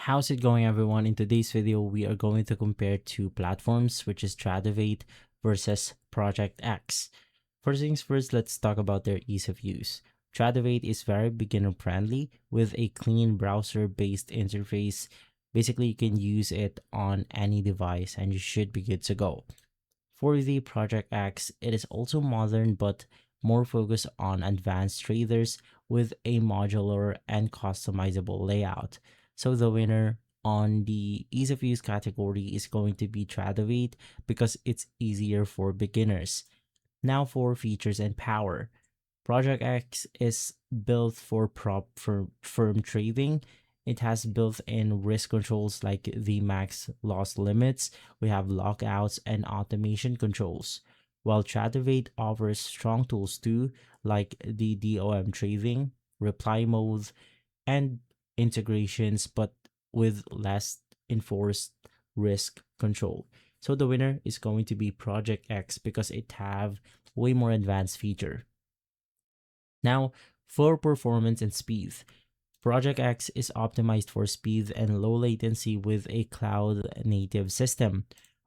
How's it going, everyone? In today's video, we are going to compare two platforms, which is Tradovate versus Project X. First things first, let's talk about their ease of use. Tradovate is very beginner friendly with a clean browser-based interface. Basically, you can use it on any device and you should be good to go. For the Project X, it is also modern but more focused on advanced traders with a modular and customizable layout. So the winner on the ease of use category is going to be Tradovate because it's easier for beginners. Now for features and power. Project X is built for prop firm trading. It has built-in risk controls like the max loss limits. We have lockouts and automation controls. While Tradovate offers strong tools too, like the DOM trading, reply mode, and integrations, but with less enforced risk control. So the winner is going to be Project X because it have way more advanced feature. Now, for performance and speed, Project X is optimized for speed and low latency with a cloud native system,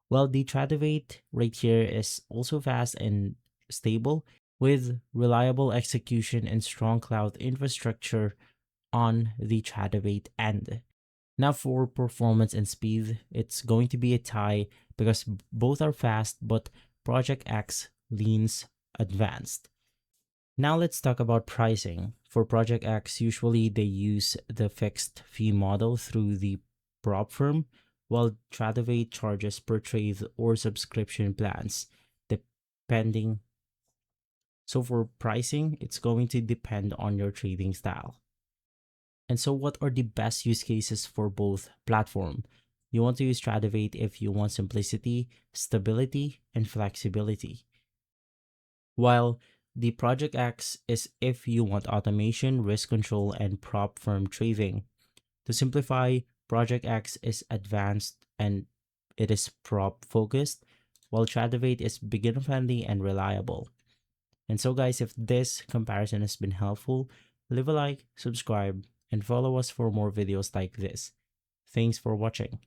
while the Tradovate right here is also fast and stable with reliable execution and strong cloud infrastructure on the Tradovate end. Now for performance and speed, it's going to be a tie because both are fast, but Project X leans advanced. Now let's talk about pricing. For Project X, usually they use the fixed fee model through the prop firm, while Tradovate charges per trade or subscription plans, depending. So for pricing, it's going to depend on your trading style. And so what are the best use cases for both platform? You want to use Tradovate if you want simplicity, stability, and flexibility. While the Project X is if you want automation, risk control, and prop firm trading. To simplify, Project X is advanced and it is prop focused, while Tradovate is beginner friendly and reliable. And so guys, if this comparison has been helpful, leave a like, subscribe, and follow us for more videos like this. Thanks for watching.